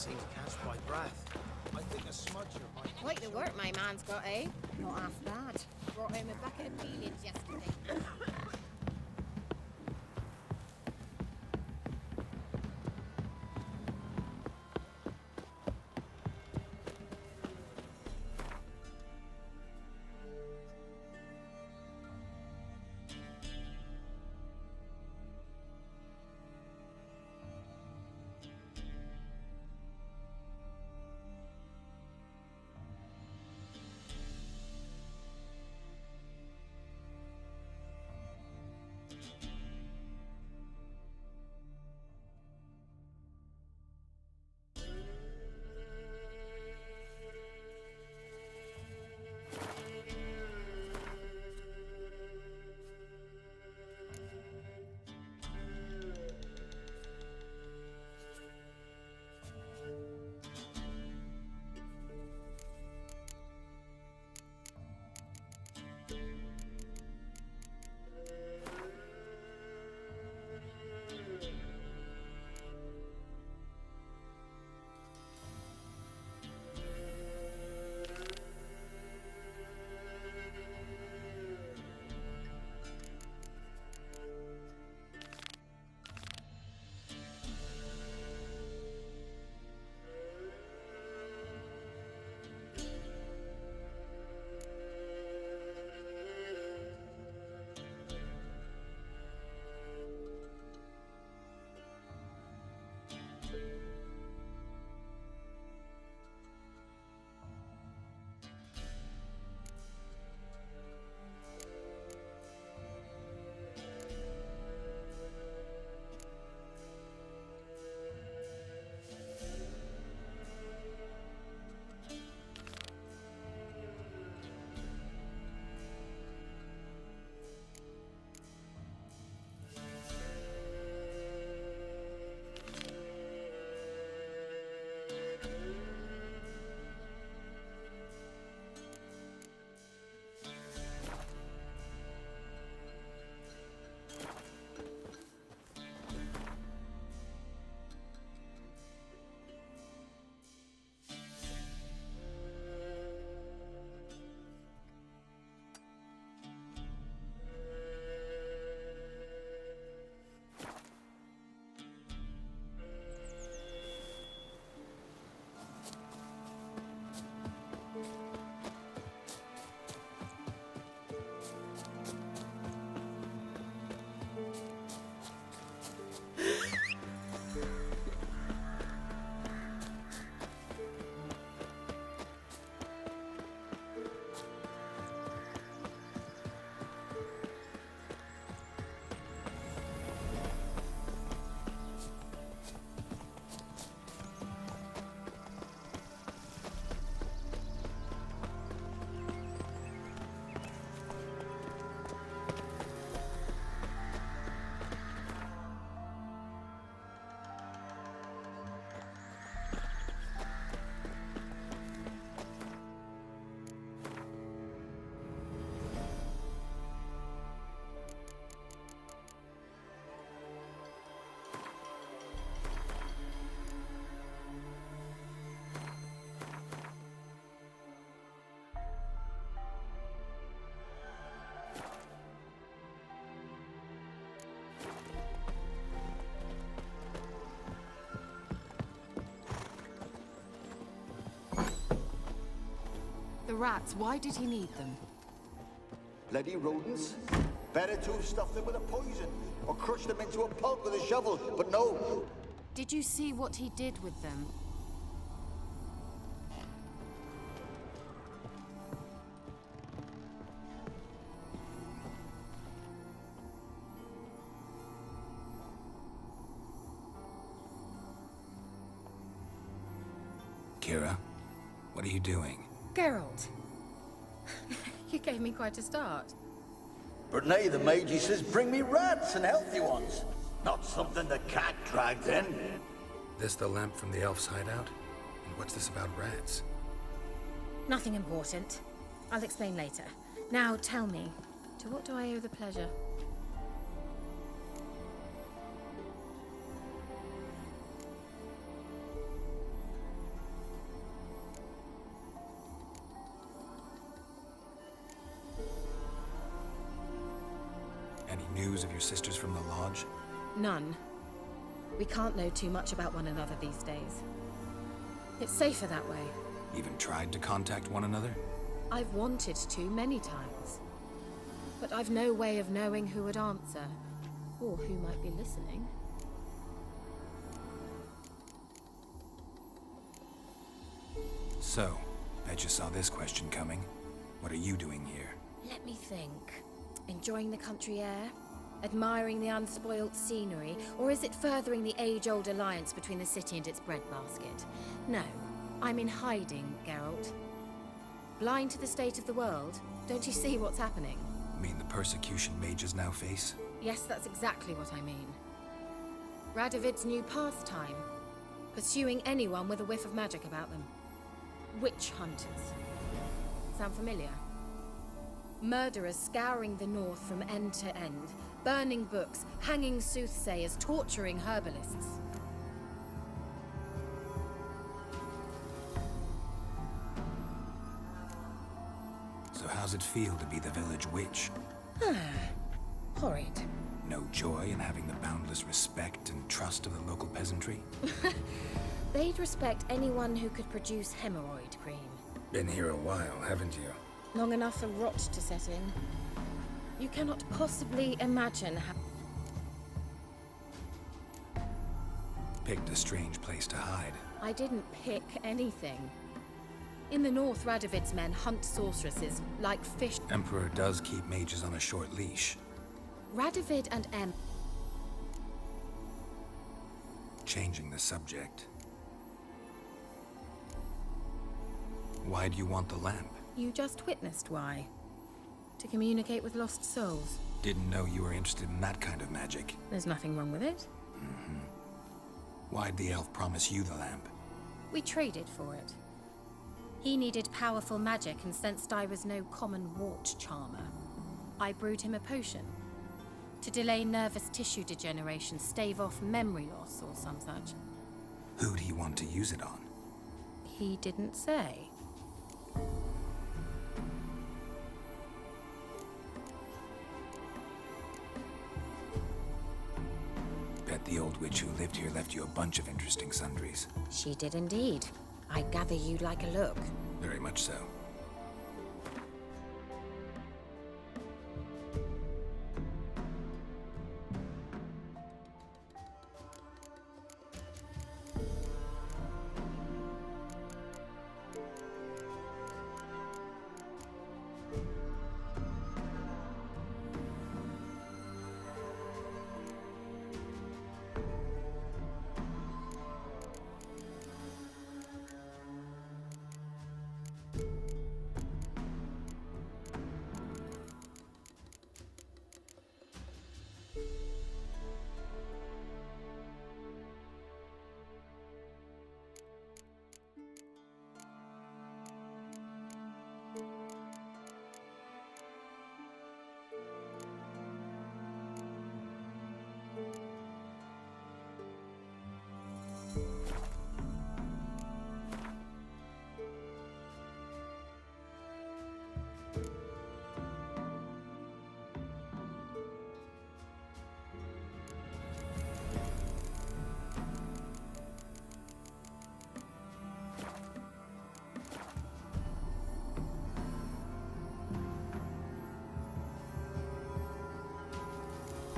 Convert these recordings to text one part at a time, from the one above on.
seem to catch by breath. I think a smudger might... Quite the work my man's got, eh? Not half bad. Brought home a bucket of peelings yesterday. The rats, why did he need them? Bloody rodents. Better to have stuffed them with a poison, or crushed them into a pulp with a shovel, but no. Did you see what he did with them? Kira, what are you doing? Geralt. You gave me quite a start. But nay, the mage, he says, bring me rats and healthy ones. Not something the cat dragged in. This the lamp from the elf's hideout? And what's this about rats? Nothing important. I'll explain later. Now tell me, to what do I owe the pleasure? Any news of your sisters from the lodge? None. We can't know too much about one another these days. It's safer that way. Even tried to contact one another? I've wanted to many times. But I've no way of knowing who would answer, or who might be listening. So, bet you saw this question coming. What are you doing here? Let me think. Enjoying the country air? Admiring the unspoilt scenery? Or is it furthering the age-old alliance between the city and its breadbasket? No, I'm in hiding, Geralt. Blind to the state of the world? Don't you see what's happening? Mean the persecution mages now face? Yes, that's exactly what I mean. Radovid's new pastime. Pursuing anyone with a whiff of magic about them. Witch hunters. Sound familiar? Murderers scouring the north from end to end, burning books, hanging soothsayers, torturing herbalists. So how's it feel to be the village witch? Horrid. No joy in having the boundless respect and trust of the local peasantry? They'd respect anyone who could produce hemorrhoid cream. Been here a while, haven't you? Long enough for rot to set in. You cannot possibly imagine how... Picked a strange place to hide. I didn't pick anything. In the north, Radovid's men hunt sorceresses like fish. Emperor does keep mages on a short leash. Radovid and Changing the subject. Why do you want the lamp? You just witnessed why. To communicate with lost souls. Didn't know you were interested in that kind of magic. There's nothing wrong with it. Why'd the elf promise you the lamp? We traded for it. He needed powerful magic and sensed I was no common wart charmer. I brewed him a potion. To delay nervous tissue degeneration, stave off memory loss or some such. Who'd he want to use it on? He didn't say. Bet the old witch who lived here left you a bunch of interesting sundries. She did indeed. I gather you'd like a look. Very much so.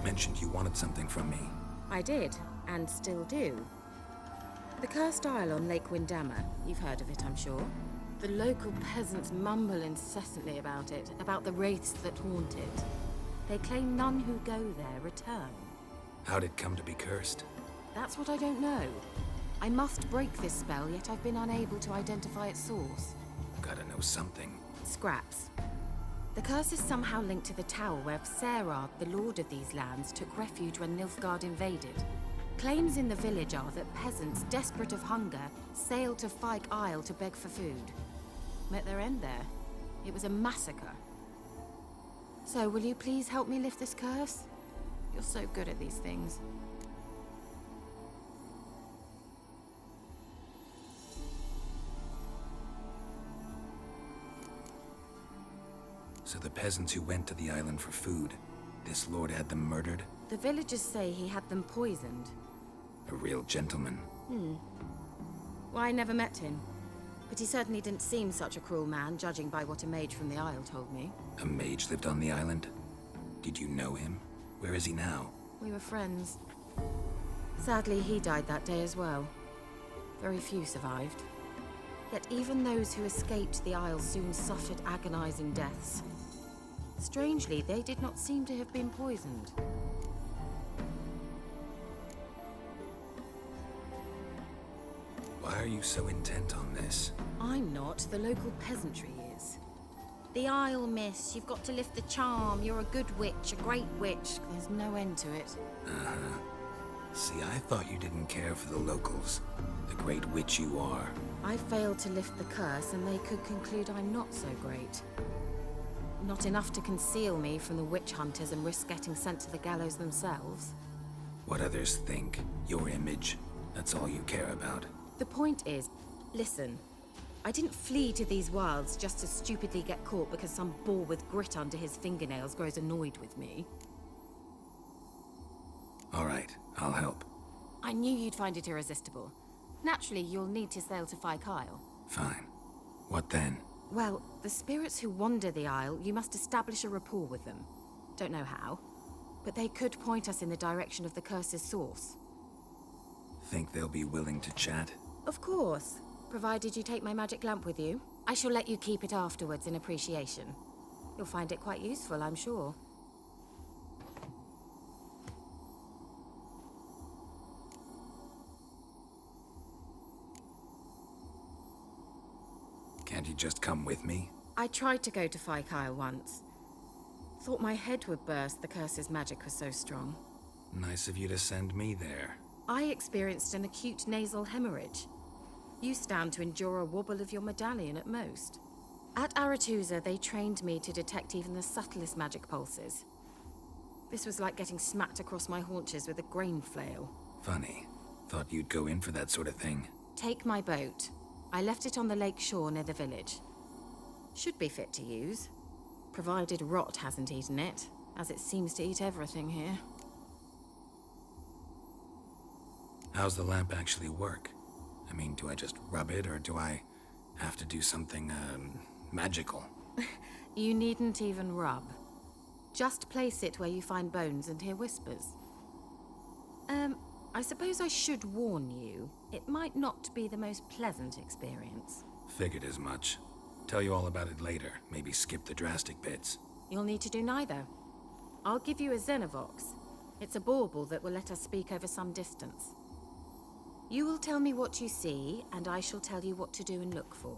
Mentioned you wanted something from me. I did, and still do. The Cursed Isle on Lake Windammer. You've heard of it, I'm sure. The local peasants mumble incessantly about it, about the wraiths that haunt it. They claim none who go there return. How'd it come to be cursed? That's what I don't know. I must break this spell, yet I've been unable to identify its source. Gotta know something. Scraps. The curse is somehow linked to the tower where Serard, the lord of these lands, took refuge when Nilfgaard invaded. Claims in the village are that peasants, desperate of hunger, sailed to Fyke Isle to beg for food. Met their end there. It was a massacre. So, will you please help me lift this curse? You're so good at these things. So the peasants who went to the island for food, This lord had them murdered? The villagers say he had them poisoned. A real gentleman. Well, I never met him. But he certainly didn't seem such a cruel man, judging by what a mage from the Isle told me. A mage lived on the island? Did you know him? Where is he now? We were friends. Sadly, he died that day as well. Very few survived. Yet even those who escaped the Isle soon suffered agonizing deaths. Strangely, they did not seem to have been poisoned. Why are you so intent on this? I'm not. The local peasantry is. The Isle, miss. You've got to lift the charm. You're a good witch, a great witch. There's no end to it. See, I thought you didn't care for the locals. The great witch you are. I failed to lift the curse, and they could conclude I'm not so great. Not enough to conceal me from the witch hunters and risk getting sent to the gallows themselves. What others think, your image, that's all you care about. The point is, listen, I didn't flee to these wilds just to stupidly get caught because some boar with grit under his fingernails grows annoyed with me. All right, I'll help. I knew you'd find it irresistible. Naturally, you'll need to sail to Phi Kyle. Fine. What then? Well, the spirits who wander the Isle, you must establish a rapport with them. Don't know how, but they could point us in the direction of the curse's source. Think they'll be willing to chat? Of course, provided you take my magic lamp with you. I shall let you keep it afterwards in appreciation. You'll find it quite useful, I'm sure. Can't you just come with me? I tried to go to Phi Kyle once. Thought my head would burst, the curse's magic was so strong. Nice of you to send me there. I experienced an acute nasal hemorrhage. You stand to endure a wobble of your medallion at most. At Aretusa, they trained me to detect even the subtlest magic pulses. This was like getting smacked across my haunches with a grain flail. Funny. Thought you'd go in for that sort of thing. Take my boat. I left it on the lake shore near the village. Should be fit to use, provided rot hasn't eaten it, as it seems to eat everything here. How's the lamp actually work? I mean, do I just rub it, or do I have to do something, magical? You needn't even rub. Just place it where you find bones and hear whispers. I suppose I should warn you, it might not be the most pleasant experience. Figured as much. Tell you all about it later. Maybe skip the drastic bits. You'll need to do neither. I'll give you a Xenovox. It's a bauble that will let us speak over some distance. You will tell me what you see, and I shall tell you what to do and look for.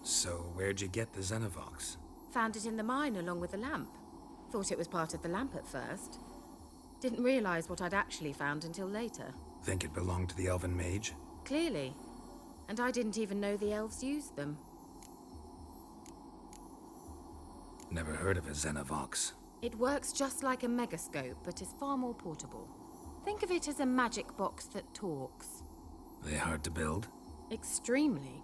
So, where'd you get the Xenovox? Found it in the mine along with the lamp. Thought it was part of the lamp at first. Didn't realize what I'd actually found until later. Think it belonged to the Elven Mage? Clearly. And I didn't even know the elves used them. Never heard of a Xenovox. It works just like a megascope, but is far more portable. Think of it as a magic box that talks. They hard to build? Extremely.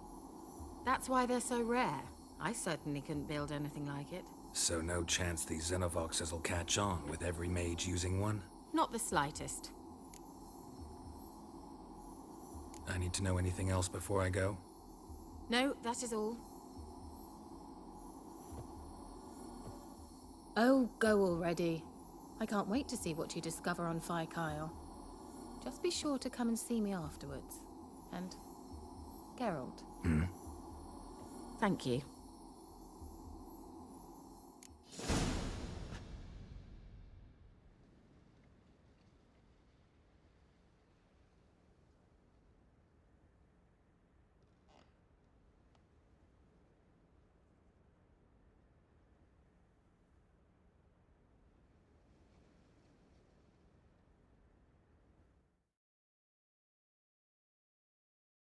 That's why they're so rare. I certainly couldn't build anything like it. So no chance these Xenovoxes will catch on with every mage using one? Not the slightest. I need to know anything else before I go? No, that is all. Oh, go already. I can't wait to see what you discover on Phi Kyle. Just be sure to come and see me afterwards. And Geralt. Thank you.